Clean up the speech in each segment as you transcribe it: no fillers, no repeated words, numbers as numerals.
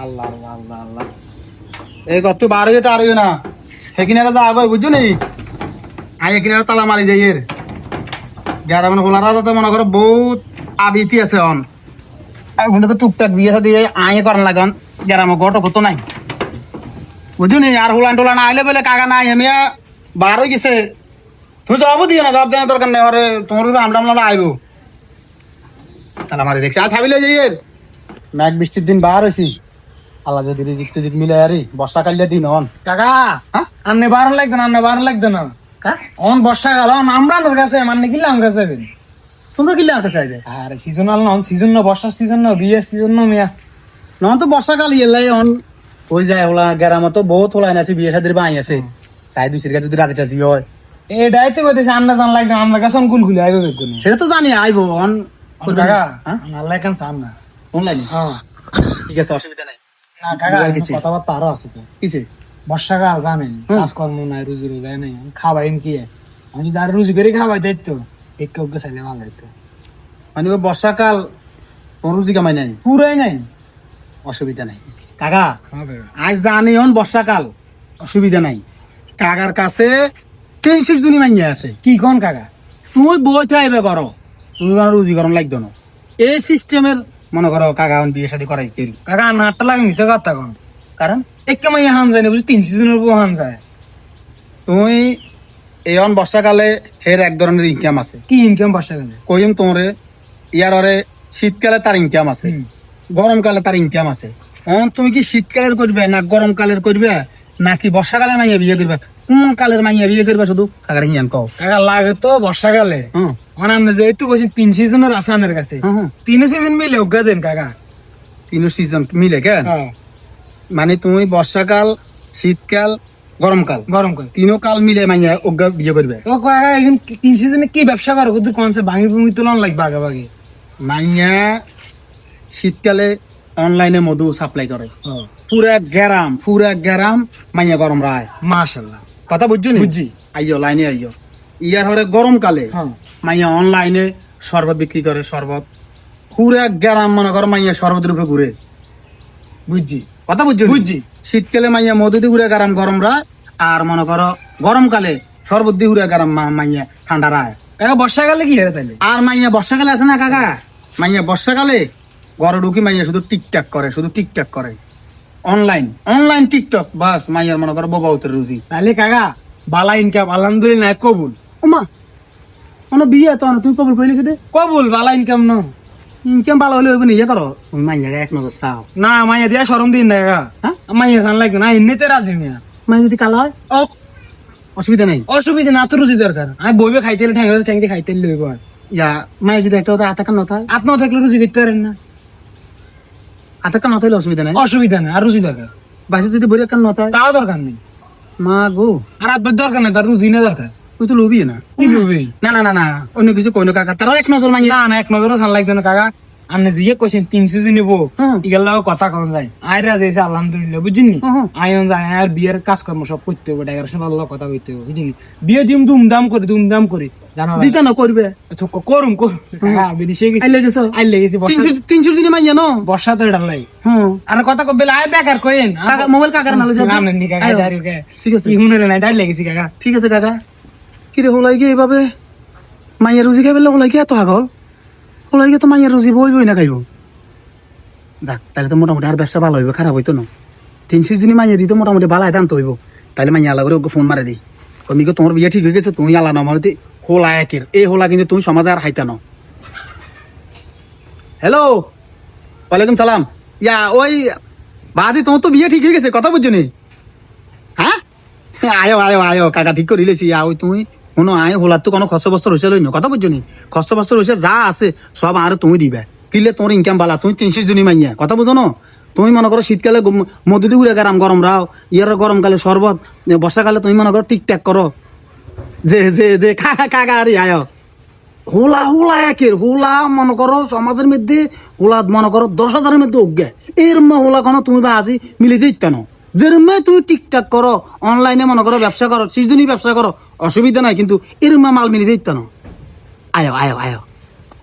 আল্লাহ আল্লাহ আল্লাহ আল্লাহ এই কত বার হইটা আর না সেকিনারে যা আগে বুঝছো নি আই একিনারে তালা মারি যাই এর যারা মানে হোলারা তো মনে করো বহুত আবিতি আছে অন ওখানে তো টুকটাক বিয়ে দিয়ে আয়ে করার লাগান যারা আমার গট কত নাই বুঝছো নি আর হোলান টোলান আইলে বলে কাকা নাই এমিয়া বার হয়ে গেছে তুই জবাবও দিও না জবাব দেওয়ার দরকার নেই আরে তোমার আমরা আইবো তালা মারি দেখছি আর ছাবিলে যাই এর ম্যাগ বৃষ্টির দিন বার হয়েছি আল্লাহ যদি রিজিক টিজিক মিলে আরে বর্ষাকালের দিন হন কাকা হ্যাঁ আন্নে বারণ লাগতো না আন্নে বারণ লাগতো না অন বর্ষাকাল অন আমরা তোর কাছে মানে কিলাম কাছে তোমরা কিনলে আনতে চাই যায় আরে সিজনাল নন সিজন না বর্ষার সিজন না বিয়ের সিজন না মিয়া নন তো বর্ষাকাল ইয়েলাই অন ওই যায় ওলা গ্রামে তো বহুত হোলাই আছে বিয়ে শাদির বাই আছে চাই দুই সিরকা যদি রাতে টাজি হয় এটাই তো কইতেছে আন্না জান লাগতো আমরা কাছে কুল খুলে আইবে বেগুন সেটা তো জানি আইবো অন কাকা হ্যাঁ আল্লাহ কান সান না অনলাইনে হ্যাঁ ঠিক আছে অসুবিধা নাই না কাকা আর কিছু? কথাবার্তা আরো আছে তো কিসে বর্ষাকাল জানেন কাজকর্ম নাই রুজি রোজগার নাই খাবাইন কি আমি যদি আর রুজি করে খাবাই দেখতো একটু চাইলে ভালো হইতো মানে ওই বর্ষাকাল কোন রুজি কামাই নাই পুরাই নাই অসুবিধা নাই কাকা আজ জানি হন বর্ষাকাল অসুবিধা নাই কাকার কাছে 300 জনই মাইয়া আছে কি কোন কাকা তুই বইতে আইবে করো তুমি কোনো রুজিকরণ লাগতো না এই সিস্টেমের মনে করো কাকা বিয়ে শাদী করাই কেল কাকা নাটটা লাগে মিশে কথা কোন কারণ একে মাইয়া হান যায় না বুঝি 3 সিজনের উপর হান যায় তুই এন বর্ষাকালে হের এক ধরনের ইনকাম আছে কি ইনকাম বর্ষাকালে কইম তোরে ইয়ার ওরে শীতকালে তার ইনকাম আছে গরমকালে তার ইনকাম আছে তুমি কি শীতকালের করবে না গরমকালের করবে নাকি বর্ষাকালের মাইয়া বিয়ে করবে কোন কালের মাইয়া বিয়ে করবে শুধু কাকার হিয়ান কও কাকা লাগে তো বর্ষাকালে হুম মানে আমরা যেহেতু বলছি 3 সিজনের আছে আমাদের কাছে হুম 3 সিজন মিলে অজ্ঞা দেন কাকা তিন সিজন মিলে কেন হ্যাঁ মানে তুমি বর্ষাকাল শীতকাল গরমকাল গরম করে তিনও কাল মিলে মাইয়া অজ্ঞা বিয়ে করবে তো কাকা এখন 3 সিজনে কি ব্যবসা করো কিন্তু কোন সে ভাঙি ভূমি তোলন লাগবে আগে ভাগে মাইয়া শীতকালে অনলাইনে মধু সাপ্লাই করে ও পুরা গ্রাম মাইয়া গরম রায় মাশাআল্লাহ কথা বুঝছো নি বুঝছি আইয়ো লাইনে আইয়ো ইয়ার হরে গরমকালে হ্যাঁ মাইয়া অনলাইনে শরবত বিক্রি করে শরবত পুরা গ্রাম মনে করো মাইয়া শরবতের উপরে ঘুরে বুঝছি কথা বুঝছো বুঝছি শীতকালে মাইয়া মধু দিয়ে ঘুরে গ্রাম গরম রায় আর মনে করো গরমকালে শরবত দিয়ে ঘুরে গ্রাম মাইয়া ঠান্ডা রায় কাকা বর্ষাকালে কি হয় তাহলে আর মাইয়া বর্ষাকালে আছে না কাকা মাইয়া বর্ষাকালে ঘরে ঢুকি মাইয়া শুধু টিকটাক করে অনলাইন টিকটক বাস মাইয়ার মনে করো বোবা উত্তর রুজি তাহলে কাকা বালা ইনকাম আলহামদুলিল্লাহ কবুল ওমা কোনো বিয়ে তো তুমি কবুল কইলি দে কবুল বালা ইনকাম ন ইনকাম ভালো হলে হইব নিজে করো তুমি মাইয়া এক নজর চাও না মাইয়া দিয়া শরম দিন না কাকা হ্যাঁ মাইয়া জান লাগবে না এমনিতে রাজি মিয়া মাইয়া যদি কালা হয় ও অসুবিধা নাই অসুবিধা না তো রুজি দরকার আমি বইবে খাইতে ঠ্যাংতে খাইতে লইব আর ইয়া মাইয়া যদি একটা আতাকা নথায় আপনার থাকলে রুজি করতে পারেন না আতাকা নথাইলে অসুবিধা নাই অসুবিধা নেই আর রুজি দরকার বাসে যদি বইরে কান নথায় তাও দরকার নেই মা গো আর আপনার দরকার নেই তার রুজি না দরকার তুই তো লোভি না কি করবি না অন্য কিছু কইনো কাকা তারাও এক নজর মাইয়া না এক নজরও সান লাগবে না কাকা আপনি জিয়ে কইছেন 3 সিজন নিবো হুম। ইগেল কথা কোন যায় আইরা যাইছে আলহামদুলিল্লাহ বুঝিনি হুম। আয়ন যায় আর বিয়ের কাজকর্ম সব করতে হবে ডেকারেশন ভালো কথা কইতে হবে বুঝিনি বিয়ে দিম ধুমধাম করে জানো দিতে না করবে করুম কাকা বিদেশে গেছি আইলে গেছো আইলে গেছি 300 দিনে মাইয়া ন বর্ষাতে ডালাই হুম আর কথা কবে আয় বেকার কইেন কাকা মোবাইল কাকার নালে যাবে নাম নেই কাকা দাঁড়িয়ে কে ঠিক আছে কি হুনরে নাই ডাল লেগেছি কাকা ঠিক আছে কাকা কি রে হলাই গিয়ে এইভাবে মাইয়া রুজি খাই পেলে হলাই গিয়ে এত আগল হলাই গিয়ে তো মাইয়া রুজি বই না খাইব দেখ তাহলে তো মোটামুটি আর ব্যবসা ভালো হইব খারাপ হইতো না 300 দিনই মাইয়া দিতে মোটামুটি ভালো দাম তো হইব তাহলে মাইয়া আলা করে ওকে ফোন মারে দিই আমি কি তোমার বিয়ে ঠিক হয়ে গেছে তুমি আলা না মারতে হোলা একের এই হোলা কিন্তু তুমি সমাজে আর হাইতা না হ্যালো ওয়ালাইকুম সালাম ইয়া ওই বাদি তোমার তো বিয়ে ঠিক হয়ে গেছে কথা বুঝছো নি হ্যাঁ আয়ো কাকা ঠিক করে লিছি ওই তুমি কোনো আয় হোলার তো কোনো খরচ বস্ত্র হয়েছে লইন কথা বুঝছো নি খরচ বস্ত্র হয়েছে যা আছে সব আর তুমি দিবে কিলে তোমার ইনকাম বালা তুমি 300 জনই মাইয়া কথা বুঝো না তুমি মনে করো শীতকালে মধু দিয়ে উড়ে গরম রাও ইয়ার গরমকালে শরবত বর্ষাকালে তুমি মনে করো টিকটাক করো যে কাকা আরে আয়ো হোলা একের হোলা মনে করো সমাজের মধ্যে হোলা মনে করো 10,000-এর মধ্যে অজ্ঞা এর হোলা কোনো তুমি বা আজি মিলে দিতে না যেরমে তুমি টিকটাক করো অনলাইনে মনে করো ব্যবসা করো সিজনই ব্যবসা করো অসুবিধা নাই কিন্তু এর মাল মিলে দিতে না আয়ো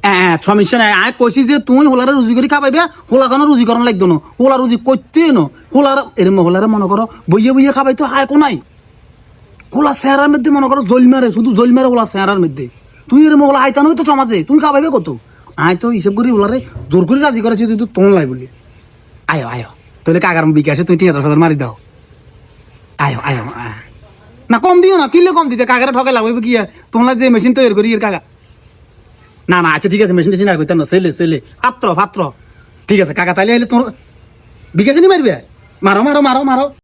হ্যাঁ সমস্যা নাই আয় কইছি যে তুই হোলারে রুজি করে খাবাইবে হোলা কেন রুজি করানো লাগতো না হোলা রুজি করতে ন হোলার এরম হোলারে মনে করো বইয়ে বইয়ে খাবাই তো হায় কোনাই হোলা চেহারার মধ্যে মনে করো জল মারে শুধু জল মারে হোলা চেহারার মধ্যে তুই এরম হোলা আইতানো তো সমাজে তুই খাবাইবে কত আয় তো হিসেব করি হোলারে জোর করে রাজি করেছি তুই তো তোন লাই বলি আয়ো আয়ো তাহলে কাকার বিকাশে তুই 10,000 মারি দাও আয়ো আয়ো না কম দিও না কিনলে কম দিতে কাকারে ঠকে লাগবে কি তোমরা যে মেশিন তৈরি করি এর কাকা না না আচ্ছা ঠিক আছে মেশিন টেশিন আর করতাম না ছেলে ছেলে পাত্র পাত্র ঠিক আছে কাকা তাইলে তোর বিকাশে নি মারবে মারো মারো মারো মারো